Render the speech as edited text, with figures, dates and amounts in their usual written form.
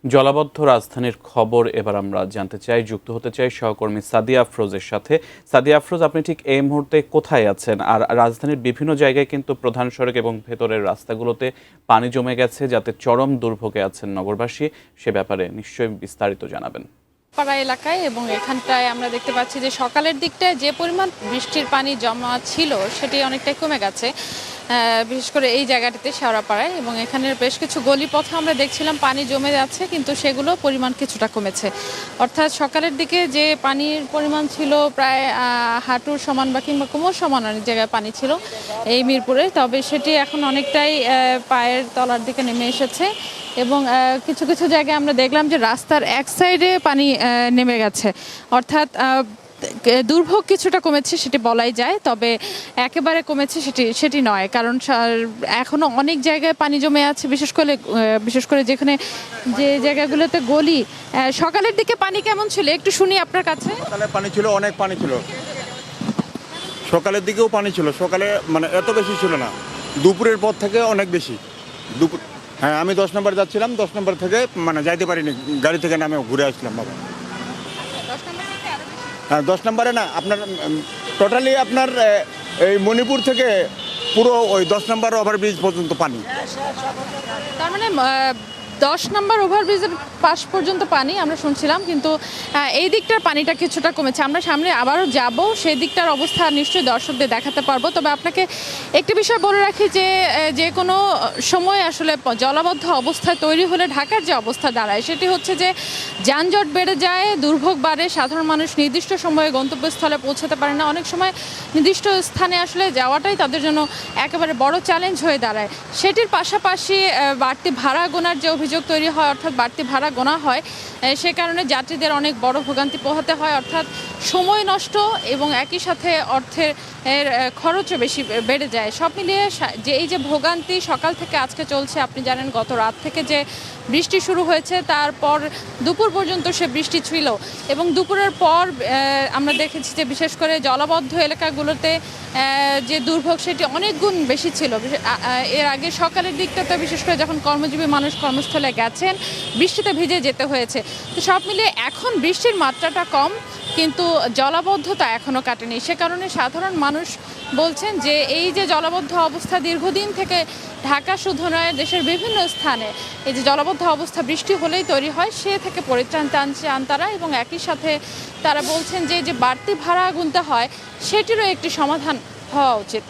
জলাবদ্ধ রাজধানীর খবর এবার আমরা জানতে চাই, যুক্ত হতে চাই সহকর্মী সাদিয়া আফরোজের সাথে। সাদিয়া আফরোজ, আপনি ঠিক এই মুহূর্তে কোথায় আছেন? আর রাজধানীর বিভিন্ন জায়গায় কিন্তু প্রধান সড়ক এবং ভেতরের রাস্তাগুলোতে পানি জমে গেছে, যাতে চরম দুর্ভোগে আছেন নগরবাসী। সে ব্যাপারে নিশ্চয়ই বিস্তারিত জানাবেন। পাড়া এলাকায় এবং এখানটায় আমরা দেখতে পাচ্ছি যে সকালের দিকটায় যে পরিমাণ বৃষ্টির পানি জমা ছিল সেটি অনেকটাই কমে গেছে, বিশেষ করে এই জায়গাটিতে শেওড়াপাড়ায়, এবং এখানের বেশ কিছু গলিপথে আমরা দেখছিলাম পানি জমে যাচ্ছে, কিন্তু সেগুলো পরিমাণ কিছুটা কমেছে। অর্থাৎ সকালের দিকে যে পানির পরিমাণ ছিল প্রায় হাঁটুর সমান বা কিংবা কোমর সমান অনেক জায়গায় পানি ছিল এই মিরপুরে, তবে সেটি এখন অনেকটাই পায়ের তলার দিকে নেমে এসেছে। এবং কিছু কিছু জায়গায় আমরা দেখলাম যে রাস্তার এক সাইডে পানি নেমে গেছে। অর্থাৎ দুর্ভোগ কিছুটা কমেছে সেটি বলাই যায়, তবে একেবারে কমেছে সেটি নয়, কারণ এখনো অনেক জায়গায় পানি জমে আছে। বিশেষ করে যেখানে যে জায়গাগুলোতে গলি, সকালের দিকে পানি কেমন ছিল একটু শুনি আপনার কাছে। সকালে পানি ছিল, অনেক পানি ছিল, সকালের দিকেও পানি ছিল। সকালে মানে এত বেশি ছিল না, দুপুরের পর থেকে অনেক বেশি। দুপুর, হ্যাঁ, আমি 10 নম্বর যাচ্ছিলাম, 10 নম্বর থেকে মানে যাইতে পারিনি, গাড়ি থেকে নামে ঘুরে আসলাম বাবা। হ্যাঁ, 10 নম্বরে না, আপনার টোটালি আপনার এই মণিপুর থেকে পুরো ওই 10 নম্বর ওভারব্রিজ পর্যন্ত পানি। তার মানে 10 নম্বর ওভারব্রিজের পাশ পর্যন্ত পানি আমরা শুনছিলাম, কিন্তু এই দিকটার পানিটা কিছুটা কমেছে। আমরা সামনে আবারও যাব, সেই দিকটার অবস্থা নিশ্চয়ই দর্শকদের দেখাতে পারবো। তবে আপনাকে একটি বিষয় বলে রাখি যে যে কোনো সময় আসলে জলাবদ্ধ অবস্থায় তৈরি হলে ঢাকার যে অবস্থা দাঁড়ায় সেটি হচ্ছে যে যানজট বেড়ে যায়, দুর্ভোগ বাড়ে, সাধারণ মানুষ নির্দিষ্ট সময়ে গন্তব্যস্থলে পৌঁছাতে পারে না। অনেক সময় নির্দিষ্ট স্থানে আসলে যাওয়াটাই তাদের জন্য একেবারে বড় চ্যালেঞ্জ হয়ে দাঁড়ায়। সেটির পাশাপাশি বাড়তি ভাড়া গোনার যে অভিযোগ তৈরি হয়, অর্থাৎ বাড়তি ভাড়া গোনা হয়, সে কারণে যাত্রীদের অনেক বড় ভোগান্তি পোহাতে হয়। অর্থাৎ সময় নষ্ট এবং একই সাথে অর্থের খরচও বেশি বেড়ে যায়। সব মিলিয়ে যে এই যে ভোগান্তি সকাল থেকে আজকে চলছে, আপনি জানেন গত রাত থেকে যে বৃষ্টি শুরু হয়েছে, তারপর দুপুর পর্যন্ত সে বৃষ্টি ছিল, এবং দুপুরের পর আমরা দেখেছি যে বিশেষ করে জলাবদ্ধ এলাকাগুলোতে যে দুর্ভোগ সেটি অনেক গুণ বেশি ছিল। এর আগে সকালের দিকটাতে বিশেষ করে যখন কর্মজীবী মানুষ কর্মস্থলে গেছেন, বৃষ্টিতে ভিজে যেতে হয়েছে। তো সব মিলিয়ে এখন বৃষ্টির মাত্রাটা কম, কিন্তু জলাবদ্ধতা এখনও কাটেনি। সে কারণে সাধারণ মানুষ বলছেন যে এই যে জলাবদ্ধ অবস্থা দীর্ঘদিন থেকে ঢাকা শুধু নয়, দেশের বিভিন্ন স্থানে এই যে জলাবদ্ধ অবস্থা বৃষ্টি হলেই তৈরি হয়, সে থেকে পরিত্রাণ চান তারা। এবং একই সাথে তারা বলছেন যে বাড়তি ভাড়া গুনতে হয় সেটিরও একটি সমাধান হওয়া উচিত।